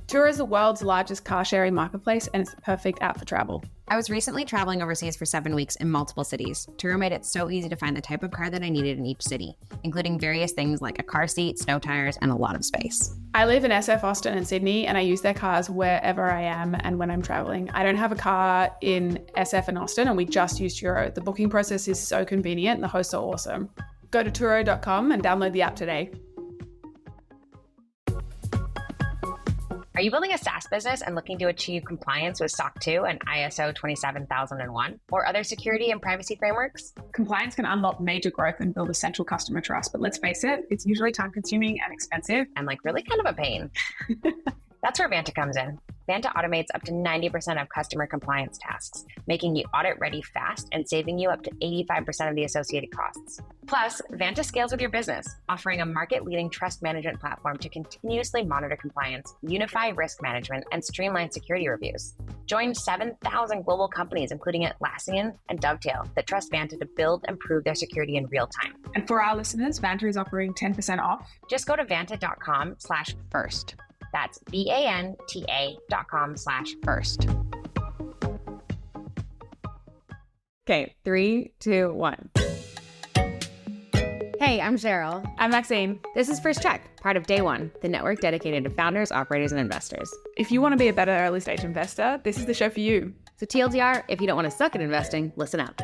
Turo is the world's largest car sharing marketplace, and it's the perfect app for travel. I was recently traveling overseas for 7 weeks in multiple cities. Turo made it so easy to find the type of car that I needed in each city, including various things like a car seat, snow tires, and a lot of space. I live in SF, Austin, and Sydney, and I use their cars wherever I am and when I'm traveling. I don't have a car in SF and Austin, and we just use Turo. The booking process is so convenient, and the hosts are awesome. Go to Turo.com and download the app today. Are you building a SaaS business and looking to achieve compliance with SOC 2 and ISO 27001 or other security and privacy frameworks? Compliance can unlock major growth and build essential customer trust, but let's face it, it's usually time-consuming and expensive. And really kind of a pain. That's where Vanta comes in. Vanta automates up to 90% of customer compliance tasks, making you audit ready fast and saving you up to 85% of the associated costs. Plus, Vanta scales with your business, offering a market-leading trust management platform to continuously monitor compliance, unify risk management, and streamline security reviews. Join 7,000 global companies, including Atlassian and Dovetail, that trust Vanta to build and prove their security in real time. And for our listeners, Vanta is offering 10% off. Just go to vanta.com/first. That's VANTA.com/first. Okay, 3, 2, 1. Hey, I'm Cheryl. I'm Maxine. This is First Check, part of Day One, the network dedicated to founders, operators, and investors. If you want to be a better early stage investor, this is the show for you. So TLDR, if you don't want to suck at investing, listen up.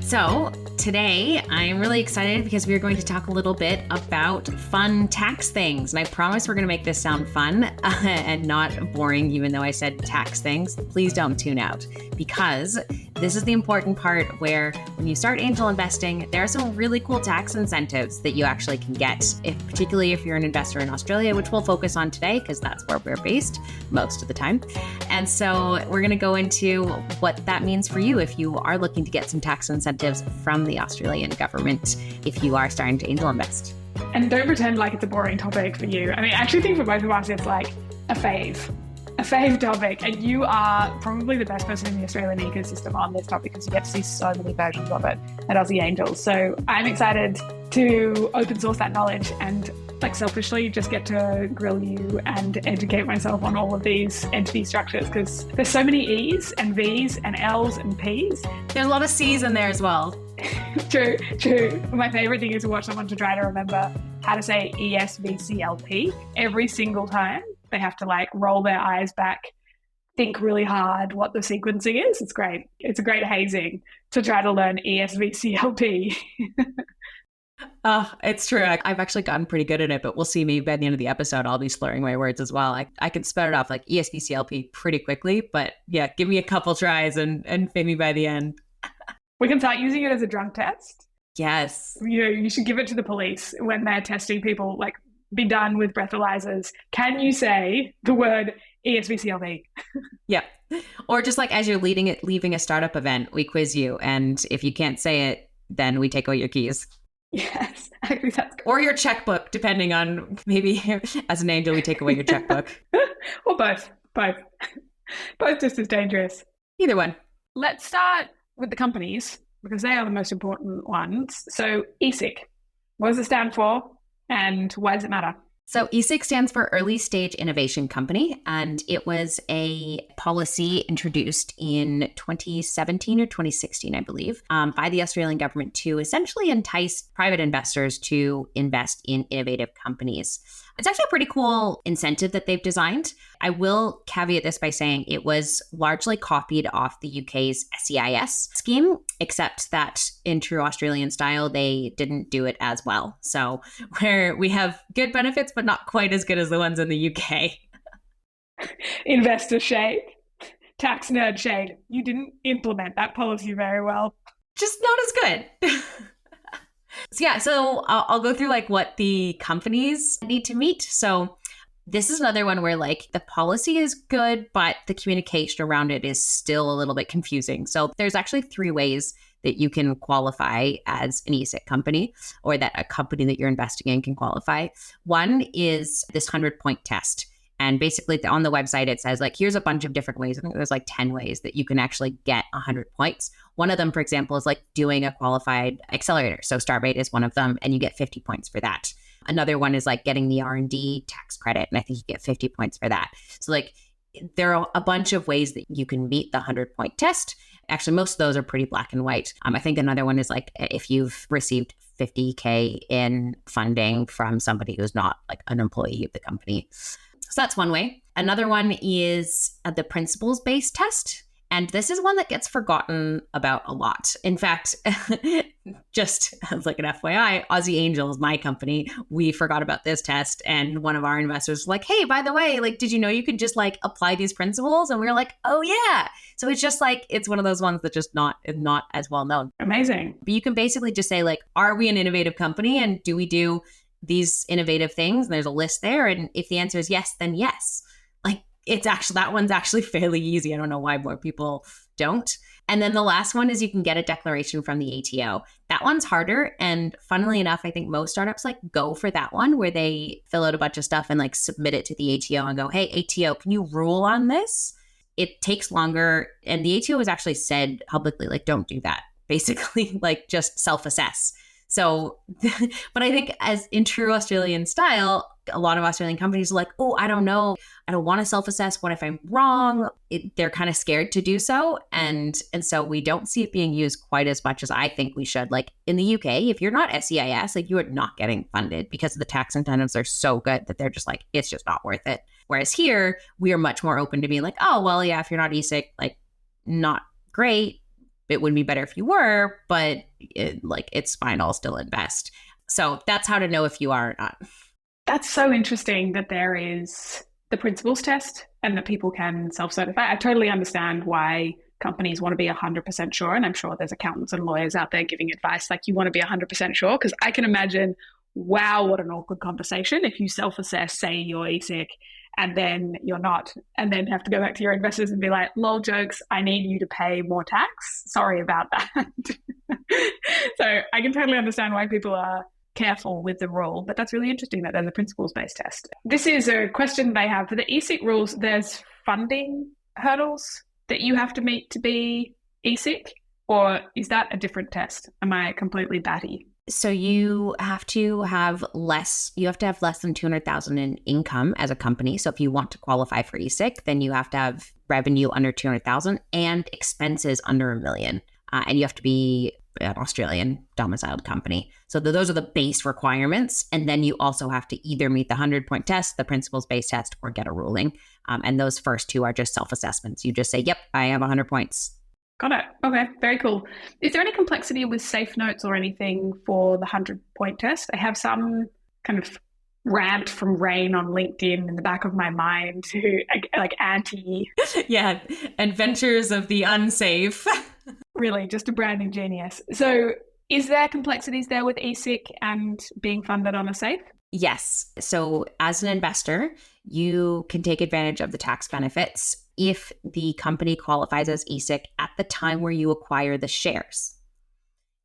So today I'm really excited because we are going to talk a little bit about fun tax things. And I promise we're going to make this sound fun and not boring, even though I said tax things. Please don't tune out, because this is the important part where when you start angel investing, there are some really cool tax incentives that you actually can get, particularly if you're an investor in Australia, which we'll focus on today because that's where we're based most of the time. And so we're going to go into what that means for you if you are looking to get some tax incentives from the Australian government if you are starting to angel invest. And don't pretend like it's a boring topic for you. I mean, I actually think for both of us, it's like a fave topic. And you are probably the best person in the Australian ecosystem on this topic because you get to see so many versions of it at Aussie Angels. So I'm excited to open source that knowledge and selfishly just get to grill you and educate myself on all of these entity structures because there's so many E's and V's and L's and P's. There's a lot of C's in there as well. True. My favorite thing is to watch someone to try to remember how to say ESVCLP every single time. They have to roll their eyes back, think really hard what the sequencing is. It's great. It's a great hazing to try to learn ESVCLP. It's true. I've actually gotten pretty good at it, but we'll see. Maybe by the end of the episode, I'll be slurring my words as well. I can spell it off like ESVCLP pretty quickly, but yeah, give me a couple tries and maybe by the end. We can start using it as a drug test. Yes. You should give it to the police when they're testing people, be done with breathalyzers. Can you say the word ESVCLP? Yeah. Or just as you're leaving a startup event, we quiz you. And if you can't say it, then we take away your keys. Yes, I think that's good. Or your checkbook, depending on maybe as an angel, we take away your checkbook. Or both. Both just as dangerous. Either one. Let's start with the companies because they are the most important ones. So ESIC, what does it stand for and why does it matter? So ESIC stands for Early Stage Innovation Company, and it was a policy introduced in 2017 or 2016, I believe, by the Australian government to essentially entice private investors to invest in innovative companies. It's actually a pretty cool incentive that they've designed. I will caveat this by saying it was largely copied off the UK's SEIS scheme, except that in true Australian style, they didn't do it as well. So where we have good benefits, but not quite as good as the ones in the UK. Investor shade, tax nerd shade. You didn't implement that policy very well. Just not as good. So I'll go through what the companies need to meet. So this is another one where the policy is good, but the communication around it is still a little bit confusing. So there's actually 3 ways that you can qualify as an ESIC company, or that a company that you're investing in can qualify. One is this 100-point test. And basically on the website, it says like, here's a bunch of different ways. I think there's like 10 ways that you can actually get 100 points. One of them, for example, is like doing a qualified accelerator. So Starbate is one of them, and you get 50 points for that. Another one is like getting the R&D tax credit, and I think you get 50 points for that. So like there are a bunch of ways that you can meet the 100-point test. Actually, most of those are pretty black and white. I think another one is like if you've received 50K in funding from somebody who's not like an employee of the company. So that's one way. Another one is the principles-based test. And this is one that gets forgotten about a lot. In fact, just as like an FYI, Aussie Angels, my company, we forgot about this test. And one of our investors was like, hey, by the way, like, did you know you could just like apply these principles? And we were like, oh yeah. So it's just like, it's one of those ones that just not as well known. Amazing. But you can basically just say like, are we an innovative company? And do we do these innovative things? And there's a list there. And if the answer is yes, then yes. It's actually, that one's actually fairly easy. I don't know why more people don't. And then the last one is you can get a declaration from the ATO. That one's harder. And funnily enough, I think most startups like go for that one where they fill out a bunch of stuff and like submit it to the ATO and go, hey, ATO, can you rule on this? It takes longer. And the ATO has actually said publicly, like, don't do that. Basically, like just self-assess. So, but I think as in true Australian style, a lot of Australian companies are like, oh, I don't know. I don't want to self-assess. What if I'm wrong? They're kind of scared to do so. And so we don't see it being used quite as much as I think we should. Like in the UK, if you're not SEIS, like you are not getting funded because the tax incentives are so good that they're just like, it's just not worth it. Whereas here, we are much more open to being like, oh, well, yeah, if you're not ESIC, like not great. It would be better if you were, but it's fine. I'll still invest. So that's how to know if you are or not. That's so interesting that there is the principles test and that people can self-certify. I totally understand why companies want to be 100% sure. And I'm sure there's accountants and lawyers out there giving advice like you want to be 100% sure. Because I can imagine, wow, what an awkward conversation if you self-assess, say you're ESIC, and then you're not, and then have to go back to your investors and be like, lol jokes, I need you to pay more tax. Sorry about that. So I can totally understand why people are careful with the rule, but that's really interesting that there's a principles-based test. This is a question they have for the ESIC rules. There's funding hurdles that you have to meet to be ESIC, or is that a different test? Am I completely batty? So you have to have less than 200,000 in income as a company. So if you want to qualify for ESIC, then you have to have revenue under 200,000 and expenses under $1 million. And you have to be an Australian domiciled company. So those are the base requirements. And then you also have to either meet the 100-point test, the principles-based test, or get a ruling. And those first two are just self-assessments. You just say, yep, I have 100 points. Got it. Okay, very cool. Is there any complexity with safe notes or anything for the 100-point test? I have some kind of rant from Rain on LinkedIn in the back of my mind who like anti. Yeah, adventures of the unsafe. Really, just a branding genius. So is there complexities there with ESIC and being funded on a safe? Yes. So as an investor, you can take advantage of the tax benefits if the company qualifies as ESIC at the time where you acquire the shares.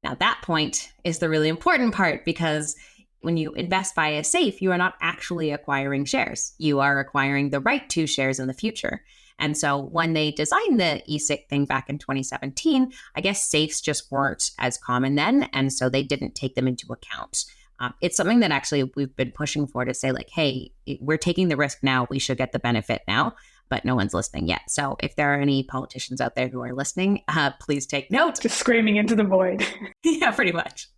Now, that point is the really important part, because when you invest via safe, you are not actually acquiring shares. You are acquiring the right to shares in the future. And so when they designed the ESIC thing back in 2017, I guess safes just weren't as common then. And so they didn't take them into account. It's something that actually we've been pushing for, to say like, hey, we're taking the risk now. We should get the benefit now. But no one's listening yet. So if there are any politicians out there who are listening, please take note. Just screaming into the void. Yeah, pretty much.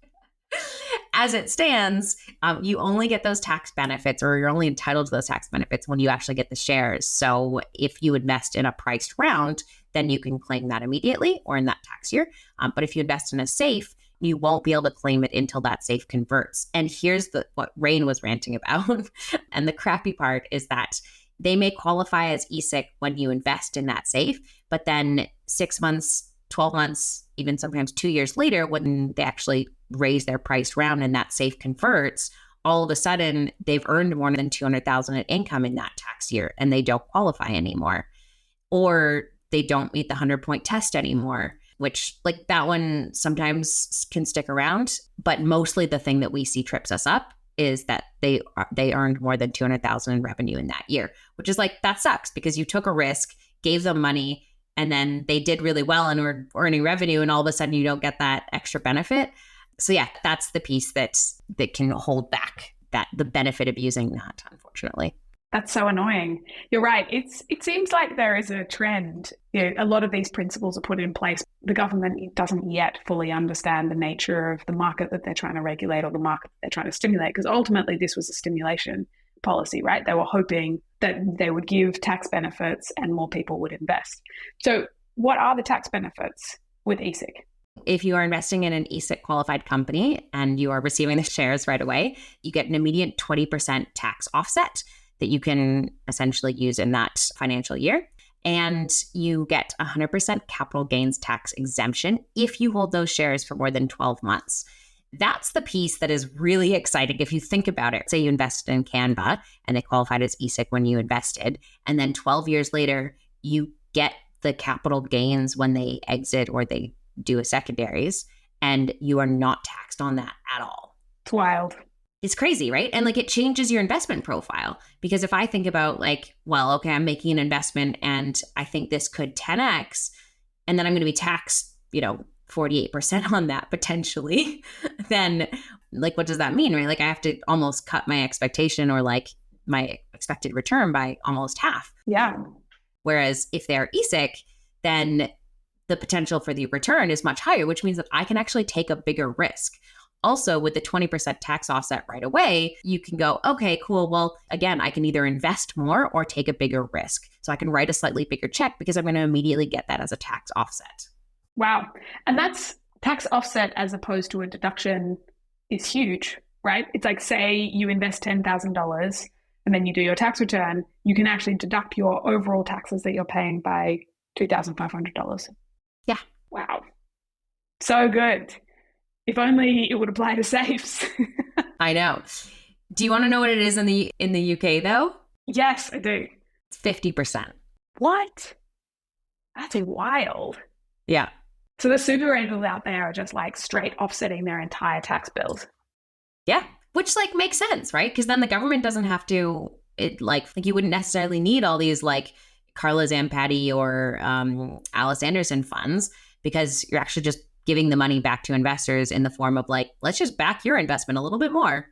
As it stands, you only get those tax benefits, or you're only entitled to those tax benefits when you actually get the shares. So if you invest in a priced round, then you can claim that immediately or in that tax year. But if you invest in a safe, you won't be able to claim it until that safe converts. And here's what Rain was ranting about. And the crappy part is that they may qualify as ESIC when you invest in that safe, but then 6 months, 12 months, even sometimes 2 years later, when they actually raise their priced round and that safe converts, all of a sudden they've earned more than 200,000 in income in that tax year and they don't qualify anymore. Or they don't meet the 100-point test anymore, which like that one sometimes can stick around. But mostly the thing that we see trips us up is that they earned more than 200,000 in revenue in that year, which is like, that sucks because you took a risk, gave them money, and then they did really well and were earning revenue, and all of a sudden you don't get that extra benefit. So yeah, that's the piece that can hold back the benefit of using that, unfortunately. That's so annoying. You're right. It seems like there is a trend. A lot of these principles are put in place. The government doesn't yet fully understand the nature of the market that they're trying to regulate or the market that they're trying to stimulate, because ultimately this was a stimulation policy, right? They were hoping that they would give tax benefits and more people would invest. So what are the tax benefits with ESIC? If you are investing in an ESIC qualified company and you are receiving the shares right away, you get an immediate 20% tax offset that you can essentially use in that financial year. And you get 100% capital gains tax exemption if you hold those shares for more than 12 months. That's the piece that is really exciting if you think about it. Say you invested in Canva and they qualified as ESIC when you invested, and then 12 years later, you get the capital gains when they exit or they do a secondaries, and you are not taxed on that at all. It's wild. It's crazy, right? And like, it changes your investment profile, because if I think about like, well, okay, I'm making an investment and I think this could 10x, and then I'm going to be taxed, 48% on that potentially, then like, what does that mean, right? Like, I have to almost cut my expectation or like my expected return by almost half. Yeah. Whereas if they're ESIC, then the potential for the return is much higher, which means that I can actually take a bigger risk. Also, with the 20% tax offset right away, you can go, okay, cool. Well, again, I can either invest more or take a bigger risk. So I can write a slightly bigger check because I'm going to immediately get that as a tax offset. Wow. And that's tax offset as opposed to a deduction is huge, right? It's like, say you invest $10,000 and then you do your tax return, you can actually deduct your overall taxes that you're paying by $2,500. Yeah. Wow. So good. If only it would apply to safes. I know. Do you want to know what it is in the UK though? Yes, I do. It's 50%. What? That's wild. Yeah. So the super angels out there are just like straight offsetting their entire tax bills. Yeah. Which like makes sense, right? Because then the government doesn't have to, like you wouldn't necessarily need all these like Carla Zampatti or Alice Anderson funds, because you're actually just giving the money back to investors in the form of like, let's just back your investment a little bit more.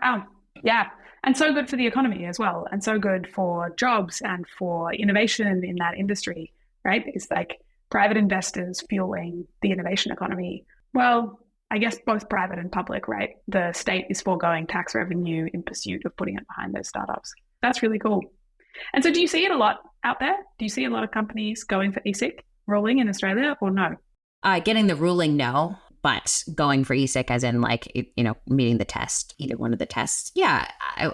Wow. Yeah. And so good for the economy as well. And so good for jobs and for innovation in that industry, right? It's like private investors fueling the innovation economy. Well, I guess both private and public, right? The state is foregoing tax revenue in pursuit of putting it behind those startups. That's really cool. And so do you see it a lot out there? Do you see a lot of companies going for ESIC ruling in Australia or no? Getting the ruling, no, but going for ESIC as in like, meeting the test, either one of the tests. Yeah,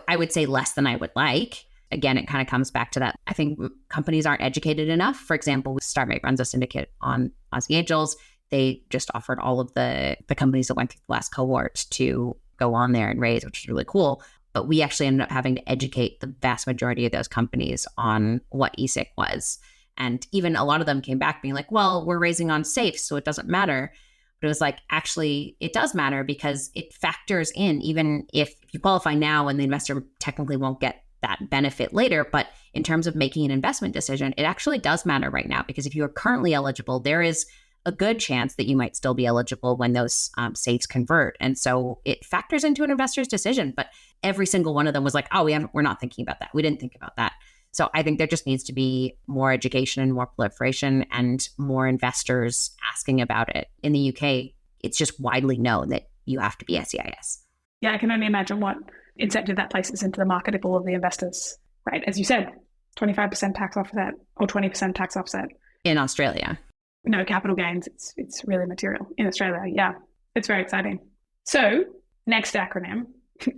I would say less than I would like. Again, it kind of comes back to that. I think companies aren't educated enough. For example, StarMate runs a syndicate on Aussie Angels. They just offered all of the companies that went through the last cohort to go on there and raise, which is really cool. But we actually ended up having to educate the vast majority of those companies on what ESIC was. And even a lot of them came back being like, well, we're raising on safes, so it doesn't matter. But it was like, actually, it does matter because it factors in, even if you qualify now and the investor technically won't get that benefit later. But in terms of making an investment decision, it actually does matter right now, because if you are currently eligible, there is a good chance that you might still be eligible when those safes convert. And so it factors into an investor's decision. But every single one of them was like, oh, we're not thinking about that. We didn't think about that. So I think there just needs to be more education and more proliferation and more investors asking about it. In the UK, it's just widely known that you have to be SEIS. Yeah, I can only imagine what incentive that places into the market if all of the investors, right? As you said, 25% tax offset or 20% tax offset. In Australia. No capital gains. It's really material. In Australia, yeah. It's very exciting. So next acronym,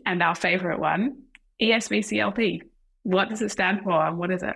and our favorite one, ESVCLP. What does it stand for and what is it?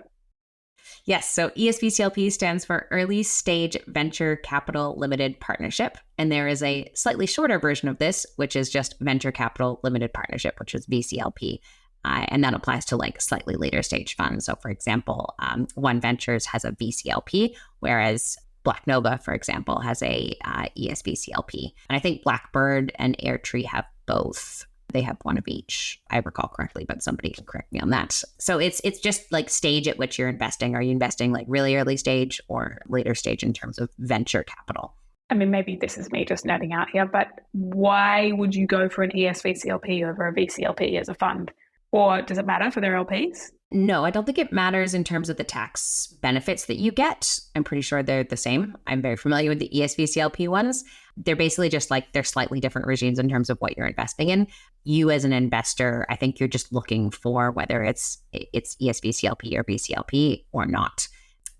Yes, so ESVCLP stands for Early Stage Venture Capital Limited Partnership. And there is a slightly shorter version of this, which is just Venture Capital Limited Partnership, which is VCLP. And that applies to like slightly later stage funds. So for example, One Ventures has a VCLP, whereas Black Nova, for example, has a ESVCLP. And I think Blackbird and Airtree have both. They have one of each, I recall correctly, but somebody can correct me on that. So it's just like stage at which you're investing. Are you investing like really early stage or later stage in terms of venture capital? I mean, maybe this is me just nerding out here, but why would you go for an ESVCLP over a VCLP as a fund? Or does it matter for their LPs? No, I don't think it matters in terms of the tax benefits that you get. I'm pretty sure they're the same. I'm very familiar with the ESVCLP ones. They're basically just like they're slightly different regimes in terms of what you're investing in. You as an investor, I think you're just looking for whether it's ESVCLP or VCLP or not,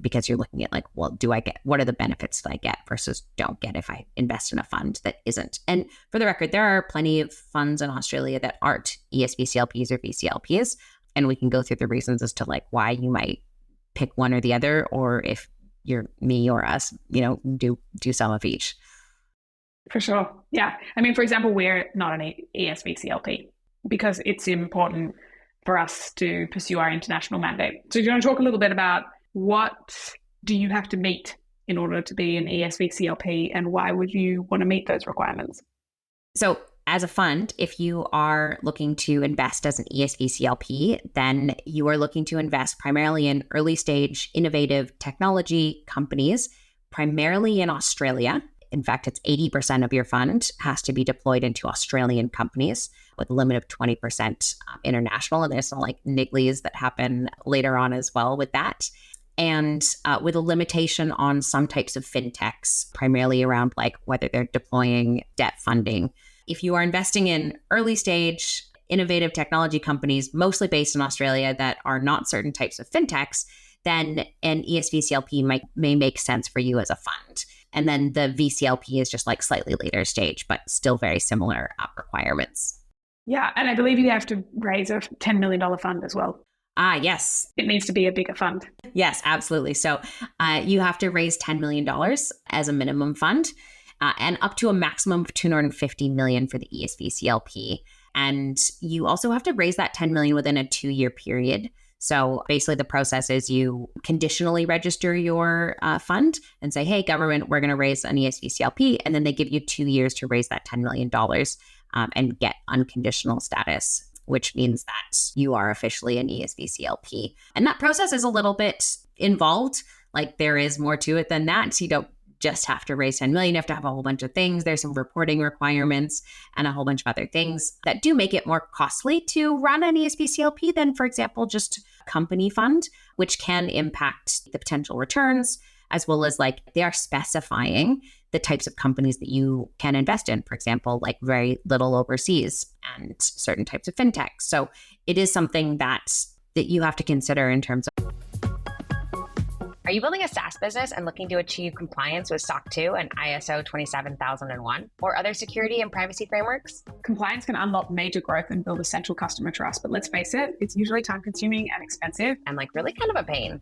because you're looking at like, well, what are the benefits that I get versus don't get if I invest in a fund that isn't. And for the record, there are plenty of funds in Australia that aren't ESVCLPs or VCLPs. And we can go through the reasons as to like why you might pick one or the other, or if you're me or us, do some of each. For sure. Yeah. I mean, for example, we're not an ESVCLP because it's important for us to pursue our international mandate. So do you want to talk a little bit about what do you have to meet in order to be an ESVCLP, and why would you want to meet those requirements? So as a fund, if you are looking to invest as an ESVCLP, then you are looking to invest primarily in early stage innovative technology companies, primarily in Australia. In fact, it's 80% of your fund has to be deployed into Australian companies with a limit of 20% international. And there's some like nigglies that happen later on as well with that. And with a limitation on some types of fintechs, primarily around like whether they're deploying debt funding. If you are investing in early stage innovative technology companies, mostly based in Australia, that are not certain types of fintechs, then an ESVCLP may make sense for you as a fund. And then the VCLP is just like slightly later stage, but still very similar requirements. Yeah. And I believe you have to raise a $10 million fund as well. Yes. It needs to be a bigger fund. Yes, absolutely. So you have to raise $10 million as a minimum fund. And up to a maximum of $250 million for the ESVCLP. And you also have to raise that $10 million within a 2-year period. So basically the process is you conditionally register your fund and say, hey, government, we're going to raise an ESVCLP. And then they give you 2 years to raise that $10 million and get unconditional status, which means that you are officially an ESVCLP. And that process is a little bit involved. Like there is more to it than that. So you don't just have to raise 10 million. You have to have a whole bunch of things. There's some reporting requirements and a whole bunch of other things that do make it more costly to run an ESVCLP than, for example, just a company fund, which can impact the potential returns, as well as like they are specifying the types of companies that you can invest in, for example, like very little overseas and certain types of fintechs. So it is something that you have to consider in terms of. Are you building a SaaS business and looking to achieve compliance with SOC 2 and ISO 27001 or other security and privacy frameworks? Compliance can unlock major growth and build essential customer trust, but let's face it, it's usually time-consuming and expensive. And like really kind of a pain.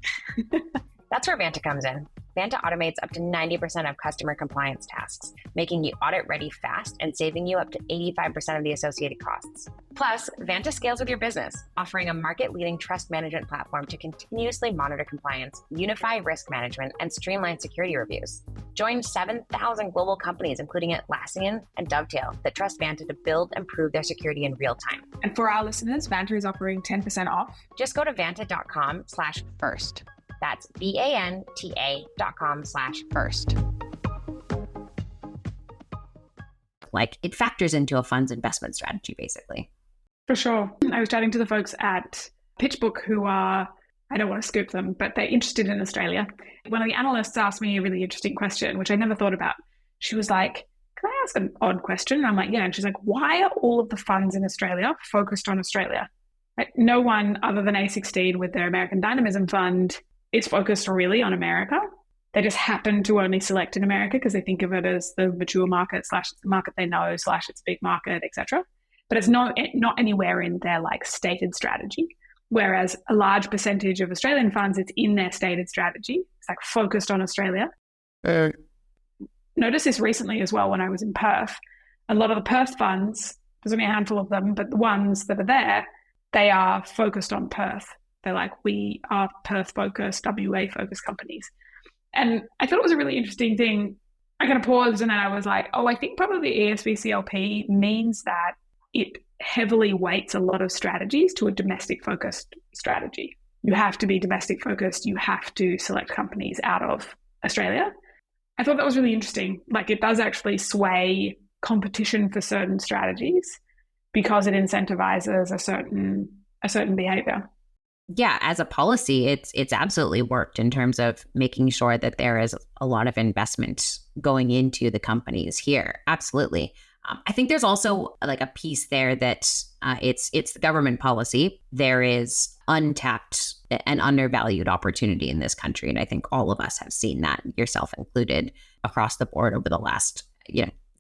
That's where Vanta comes in. Vanta automates up to 90% of customer compliance tasks, making you audit ready fast and saving you up to 85% of the associated costs. Plus, Vanta scales with your business, offering a market-leading trust management platform to continuously monitor compliance, unify risk management, and streamline security reviews. Join 7,000 global companies, including Atlassian and Dovetail, that trust Vanta to build and prove their security in real time. And for our listeners, Vanta is offering 10% off. Just go to vanta.com/first. That's VANTA.com/first. Like it factors into a fund's investment strategy, basically. For sure. I was chatting to the folks at PitchBook who are, I don't want to scoop them, but they're interested in Australia. One of the analysts asked me a really interesting question, which I never thought about. She was like, can I ask an odd question? And I'm like, yeah. And she's like, why are all of the funds in Australia focused on Australia? Right? No one other than A16 with their American Dynamism Fund is focused really on America. They just happen to only select in America because they think of it as the mature market / it's the market they know / it's a big market, etc. But it's not anywhere in their like stated strategy. Whereas a large percentage of Australian funds, it's in their stated strategy. It's like focused on Australia. Noticed this recently as well when I was in Perth. A lot of the Perth funds, there's only a handful of them, but the ones that are there, they are focused on Perth. They're like, we are Perth-focused, WA-focused companies. And I thought it was a really interesting thing. I kind of paused and then I was like, oh, I think probably ESVCLP means that it heavily weights a lot of strategies to a domestic focused strategy. You have to be domestic focused. You have to select companies out of Australia. I thought that was really interesting. Like, it does actually sway competition for certain strategies because it incentivizes a certain behavior. Yeah, as a policy, it's absolutely worked in terms of making sure that there is a lot of investment going into the companies here. Absolutely. I think there's also like a piece there that it's the government policy. There is untapped and undervalued opportunity in this country, and I think all of us have seen that, yourself included, across the board over the last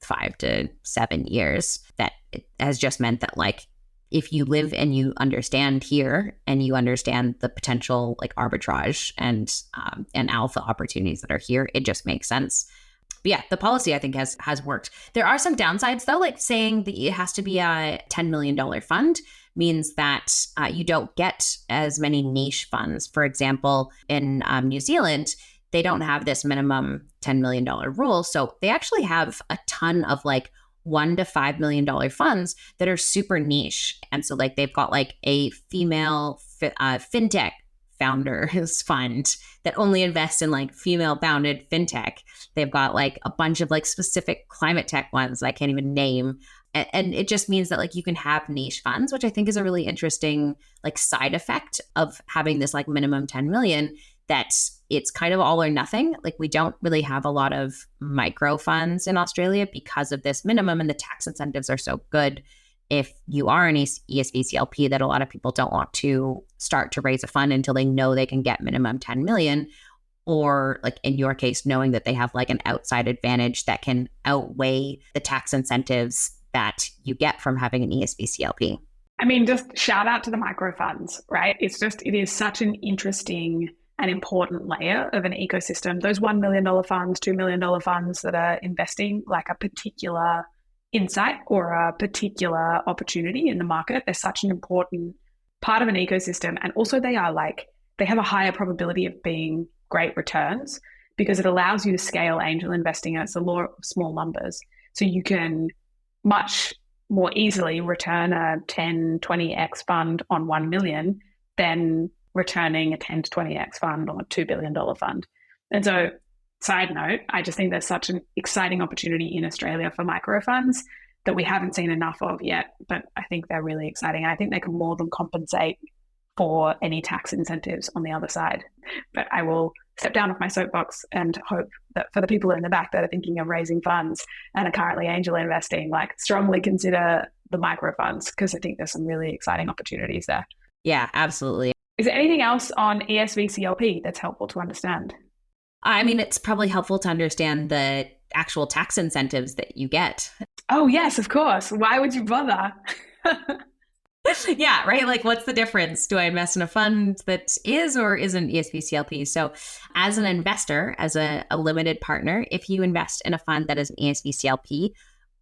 5 to 7 years. That it has just meant that, like, if you live and you understand here and you understand the potential like arbitrage and alpha opportunities that are here, it just makes sense. But yeah, the policy I think has worked. There are some downsides though, like saying that it has to be a $10 million fund means that you don't get as many niche funds. For example, in New Zealand, they don't have this minimum $10 million rule. So they actually have a ton of like $1 to $5 million funds that are super niche. And so like they've got like a female fintech founders fund that only invests in like female founded fintech. They've got like a bunch of like specific climate tech ones that I can't even name. And it just means that like you can have niche funds, which I think is a really interesting like side effect of having this like minimum 10 million, that it's kind of all or nothing. Like we don't really have a lot of micro funds in Australia because of this minimum, and the tax incentives are so good if you are an ESV CLP that a lot of people don't want to start to raise a fund until they know they can get minimum 10 million, or like in your case, knowing that they have like an outside advantage that can outweigh the tax incentives that you get from having an ESV CLP. I mean, just shout out to the micro funds, right? It is such an interesting and important layer of an ecosystem. Those $1 million funds, $2 million funds that are investing like a particular insight or a particular opportunity in the market, they're such an important part of an ecosystem. And also they have a higher probability of being great returns because it allows you to scale angel investing. And it's a law of small numbers. So you can much more easily return a 10, 20x fund on 1 million than returning a 10 to 20x fund on a $2 billion fund. And so, side note, I just think there's such an exciting opportunity in Australia for micro funds that we haven't seen enough of yet, but I think they're really exciting. I think they can more than compensate for any tax incentives on the other side. But I will step down off my soapbox and hope that for the people in the back that are thinking of raising funds and are currently angel investing, like strongly consider the micro funds, because I think there's some really exciting opportunities there. Yeah, absolutely. Is there anything else on ESV CLP that's helpful to understand? I mean, it's probably helpful to understand the actual tax incentives that you get. Oh, yes, of course. Why would you bother? Yeah, right? Like, what's the difference? Do I invest in a fund that is or isn't ESV CLP? So as an investor, as a limited partner, if you invest in a fund that is an ESV CLP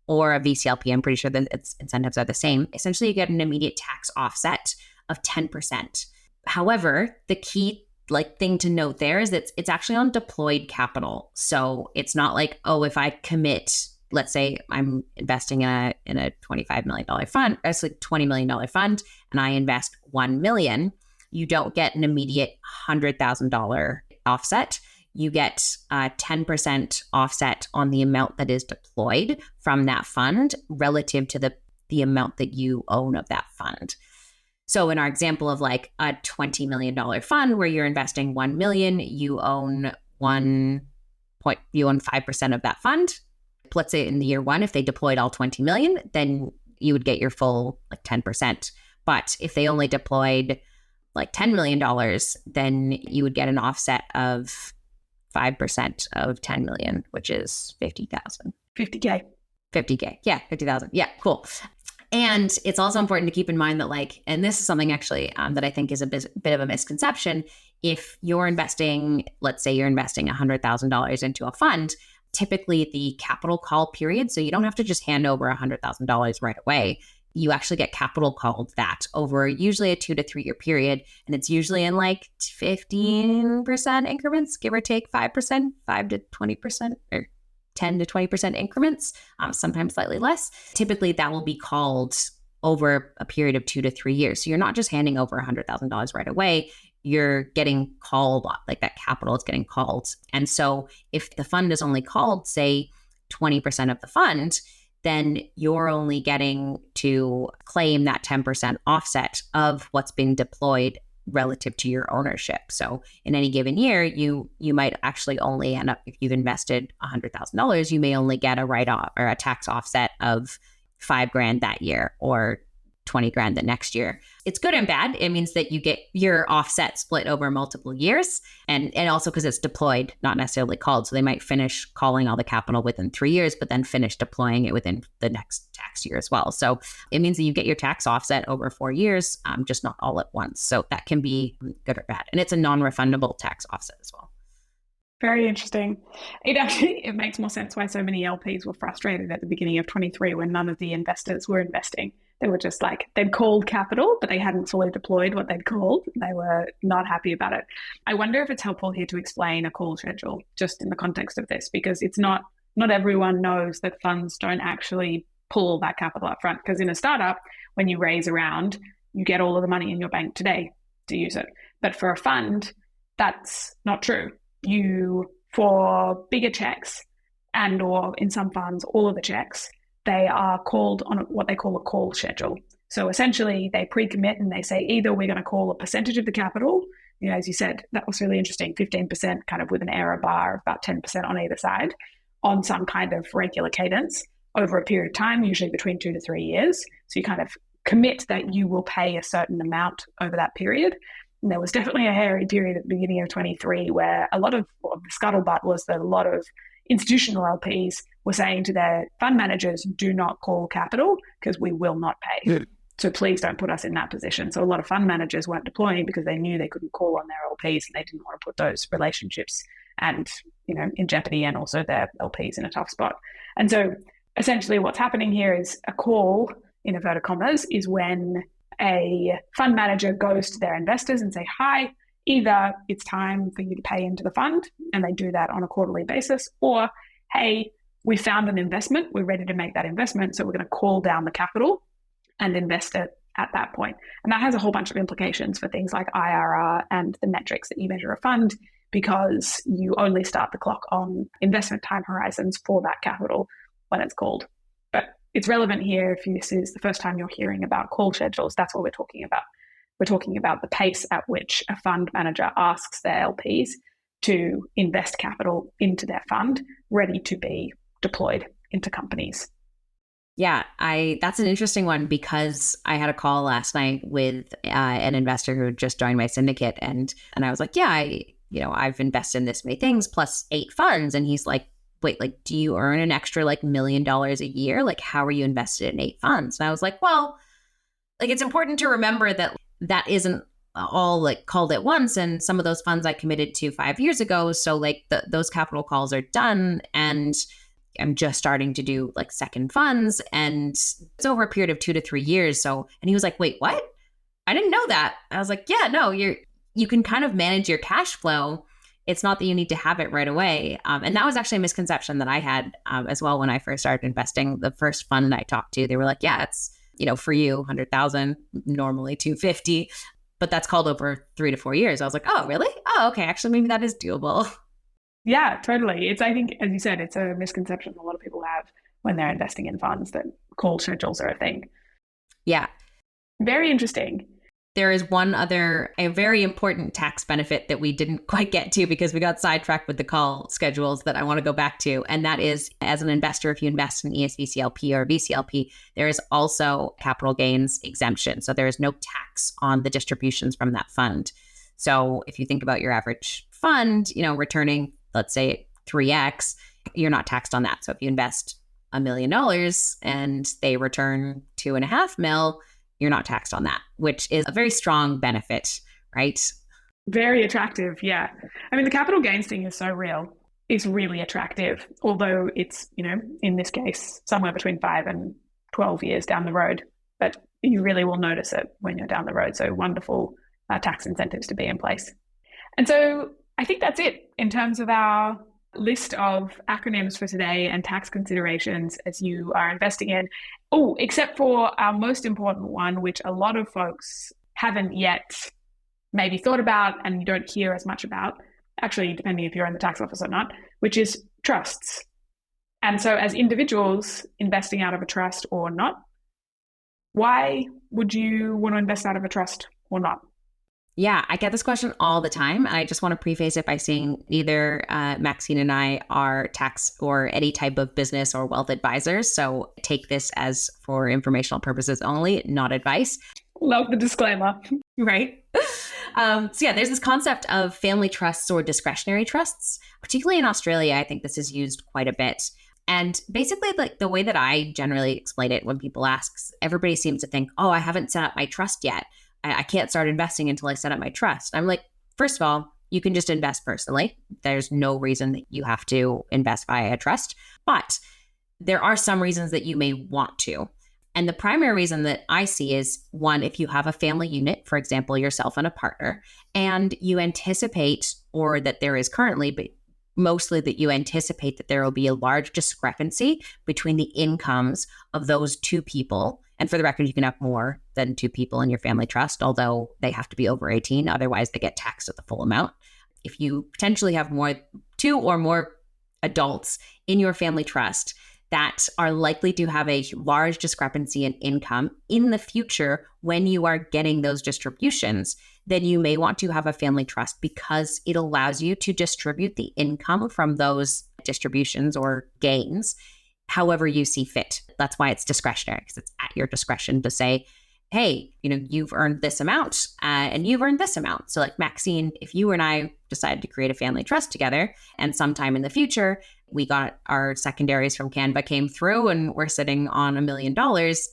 or a VCLP, I'm pretty sure that its incentives are the same. Essentially, you get an immediate tax offset of 10%. However, the key thing to note there is that it's actually on deployed capital. So it's not like, oh, if I commit, let's say I'm investing in a $25 million fund, that's like $20 million fund, and I invest $1 million, you don't get an immediate $100,000 offset. You get a 10% offset on the amount that is deployed from that fund relative to the amount that you own of that fund. So in our example of like a $20 million fund where you're investing $1 million, you own 5% of that fund. Let's say in the year one, if they deployed all 20 million, then you would get your full like 10%. But if they only deployed like $10 million, then you would get an offset of 5% of 10 million, which is 50,000. 50K. 50K. Yeah, 50,000. Yeah, cool. And it's also important to keep in mind that and this is something actually that I think is a bit of a misconception. If you're investing, let's say you're investing $100,000 into a fund, typically the capital call period, so you don't have to just hand over $100,000 right away. You actually get capital called that over usually a 2 to 3 year period. And it's usually in like 15% increments, give or take 5%, 5 to 20%, or 10 to 20% increments, sometimes slightly less. Typically that will be called over a period of 2 to 3 years. So you're not just handing over $100,000 right away. You're getting called, like that capital is getting called. And so if the fund is only called, say, 20% of the fund, then you're only getting to claim that 10% offset of what's being deployed relative to your ownership. So in any given year, you might actually only end up, if you've invested $100,000, you may only get a write-off or a tax offset of $5,000 that year, or $20,000 the next year. It's good and bad. It means that you get your offset split over multiple years, and also because it's deployed, not necessarily called. So they might finish calling all the capital within 3 years, but then finish deploying it within the next tax year as well. So it means that you get your tax offset over 4 years, just not all at once. So that can be good or bad. And it's a non-refundable tax offset as well. Very interesting. It makes more sense why so many LPs were frustrated at the beginning of 23 when none of the investors were investing. They were just like, they'd called capital, but they hadn't fully deployed what they'd called. They were not happy about it. I wonder if it's helpful here to explain a call schedule just in the context of this, because it's not everyone knows that funds don't actually pull that capital up front. Because in a startup, when you raise a round, you get all of the money in your bank today to use it. But for a fund, that's not true. For bigger checks, and or in some funds, all of the checks, they are called on what they call a call schedule. So essentially they pre-commit and they say either we're going to call a percentage of the capital, as you said, that was really interesting, 15% kind of with an error bar of about 10% on either side, on some kind of regular cadence over a period of time, usually between 2 to 3 years. So you kind of commit that you will pay a certain amount over that period. And there was definitely a hairy period at the beginning of 23 where a lot of the scuttlebutt was that a lot of institutional LPs were saying to their fund managers, do not call capital because we will not pay. Yeah. So please don't put us in that position. So a lot of fund managers weren't deploying because they knew they couldn't call on their LPs and they didn't want to put those relationships and, in jeopardy, and also their LPs in a tough spot. And so essentially what's happening here is a call, in inverted commas, is when a fund manager goes to their investors and say, hi, either it's time for you to pay into the fund, and they do that on a quarterly basis, or, hey, we found an investment, we're ready to make that investment, so we're going to call down the capital and invest it at that point. And that has a whole bunch of implications for things like IRR and the metrics that you measure a fund, because you only start the clock on investment time horizons for that capital when it's called. But it's relevant here if this is the first time you're hearing about call schedules. That's what we're talking about. We're talking about the pace at which a fund manager asks their LPs to invest capital into their fund, ready to be deployed into companies. Yeah, that's an interesting one, because I had a call last night with an investor who just joined my syndicate, and I was like, yeah, I've invested in this many things plus 8 funds, and he's like, wait, like, do you earn an extra $1 million a year? Like, how are you invested in 8 funds? And I was like, well, like, it's important to remember that isn't all like called at once. And some of those funds I committed to 5 years ago. So like those capital calls are done, and I'm just starting to do like second funds, and it's over a period of 2 to 3 years. So, and he was like, wait, what? I didn't know that. I was like, yeah, no, you can kind of manage your cash flow. It's not that you need to have it right away. And that was actually a misconception that I had as well when I first started investing. The first fund I talked to, they were like, yeah, it's, for you, 100,000, normally 250, but that's called over 3 to 4 years. I was like, oh, really? Oh, okay. Actually, maybe that is doable. Yeah, totally. I think, as you said, it's a misconception a lot of people have when they're investing in funds, that call schedules are a thing. Yeah. Very interesting. There is a very important tax benefit that we didn't quite get to because we got sidetracked with the call schedules that I want to go back to. And that is, as an investor, if you invest in ESV CLP or VCLP, there is also capital gains exemption. So there is no tax on the distributions from that fund. So if you think about your average fund, returning, let's say 3x, you're not taxed on that. So if you invest $1 million and they return 2.5 mil, you're not taxed on that, which is a very strong benefit, right? Very attractive, yeah. I mean, the capital gains thing is so real. It's really attractive, although it's, in this case, somewhere between 5 and 12 years down the road. But you really will notice it when you're down the road. So wonderful tax incentives to be in place. And so I think that's it in terms of our list of acronyms for today and tax considerations as you are investing in Oh, except for our most important one, which a lot of folks haven't yet maybe thought about and you don't hear as much about, actually, depending if you're in the tax office or not, which is trusts. And so as individuals investing out of a trust or not, why would you want to invest out of a trust or not? Yeah, I get this question all the time. And I just want to preface it by saying neither Maxine and I are tax or any type of business or wealth advisors. So take this as for informational purposes only, not advice. Love the disclaimer. Right? So yeah, there's this concept of family trusts or discretionary trusts, particularly in Australia. I think this is used quite a bit. And basically, like the way that I generally explain it when people ask, everybody seems to think, oh, I haven't set up my trust yet. I can't start investing until I set up my trust. I'm like, first of all, you can just invest personally. There's no reason that you have to invest via a trust, but there are some reasons that you may want to. And the primary reason that I see is one, if you have a family unit, for example, yourself and a partner, and you anticipate, or that there is currently, but mostly that you anticipate that there will be a large discrepancy between the incomes of those two people. And for the record, you can have more than two people in your family trust, although they have to be over 18. Otherwise, they get taxed at the full amount. If you potentially have two or more adults in your family trust that are likely to have a large discrepancy in income in the future when you are getting those distributions, then you may want to have a family trust because it allows you to distribute the income from those distributions or gains however you see fit. That's why it's discretionary, because it's at your discretion to say, hey, you've earned this amount and you've earned this amount. So like Maxine, if you and I decided to create a family trust together and sometime in the future, we got our secondaries from Canva came through and we're sitting on $1 million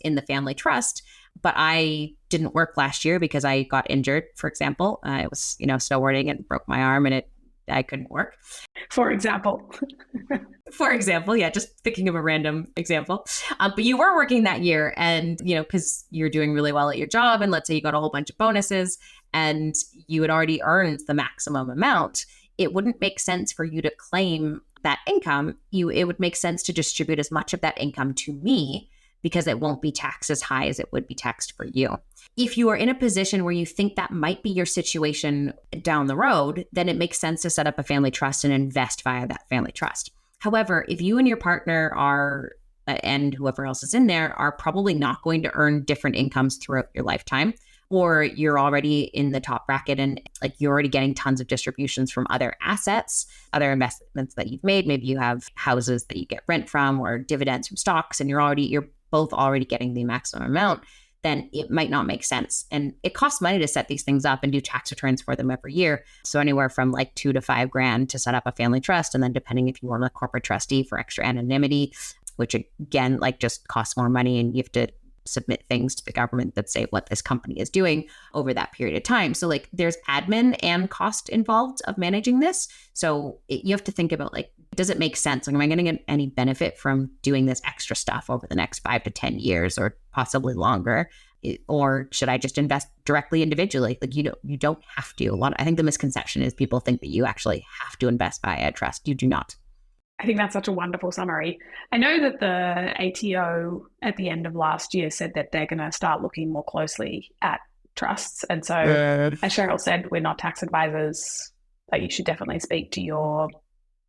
in the family trust, but I didn't work last year because I got injured, for example. I was, snowboarding and broke my arm and I couldn't work. For example. For example, yeah, just thinking of a random example. But you were working that year and, because you're doing really well at your job and let's say you got a whole bunch of bonuses and you had already earned the maximum amount, it wouldn't make sense for you to claim that income. It would make sense to distribute as much of that income to me because it won't be taxed as high as it would be taxed for you. If you are in a position where you think that might be your situation down the road, then it makes sense to set up a family trust and invest via that family trust. However, if you and your partner are, and whoever else is in there, are probably not going to earn different incomes throughout your lifetime, or you're already in the top bracket and like you're already getting tons of distributions from other assets, other investments that you've made. Maybe you have houses that you get rent from or dividends from stocks, and you're both already getting the maximum amount, then it might not make sense. And it costs money to set these things up and do tax returns for them every year. So anywhere from like $2,000 to $5,000 to set up a family trust. And then depending if you want a corporate trustee for extra anonymity, which again, like just costs more money and you have to submit things to the government that say what this company is doing over that period of time. So like there's admin and cost involved of managing this. So you have to think about like, does it make sense? Like, am I going to get any benefit from doing this extra stuff over the next 5 to 10 years or possibly longer? Or should I just invest directly individually? Like you don't have to. I think the misconception is people think that you actually have to invest via a trust. You do not. I think that's such a wonderful summary. I know that the ATO at the end of last year said that they're going to start looking more closely at trusts. And so, as Cheryl said, we're not tax advisors, but you should definitely speak to your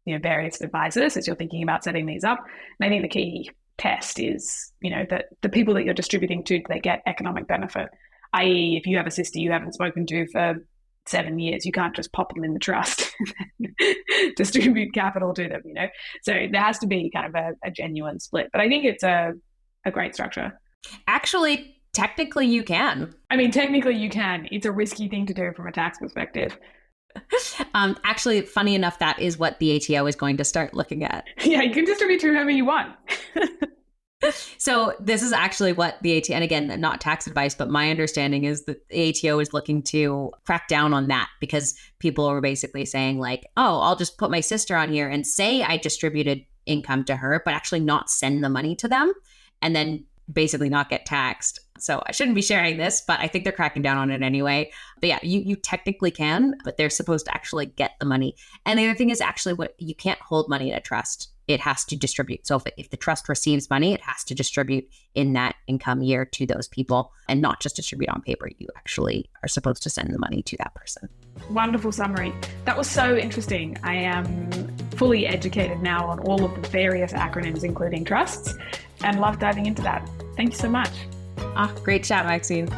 various advisors as you're thinking about setting these up. And I think the key test is, that the people that you're distributing to, they get economic benefit, i.e. if you have a sister you haven't spoken to for 7 years, you can't just pop them in the trust and distribute capital to them, So there has to be kind of a genuine split. But I think it's a great structure. Actually, technically you can. I mean, technically you can. It's a risky thing to do from a tax perspective. Actually, funny enough, that is what the ATO is going to start looking at. Yeah, you can distribute to whoever you want. So this is actually what the ATO, and again, not tax advice, but my understanding is that the ATO is looking to crack down on that because people are basically saying like, oh, I'll just put my sister on here and say I distributed income to her, but actually not send the money to them and then basically not get taxed. So I shouldn't be sharing this, but I think they're cracking down on it anyway. But yeah, you technically can, but they're supposed to actually get the money. And the other thing is actually you can't hold money in a trust. it has to distribute. So if the trust receives money, it has to distribute in that income year to those people and not just distribute on paper. You actually are supposed to send the money to that person. Wonderful summary. That was so interesting. I am fully educated now on all of the various acronyms, including trusts, and love diving into that. Thank you so much. Great chat, Maxine.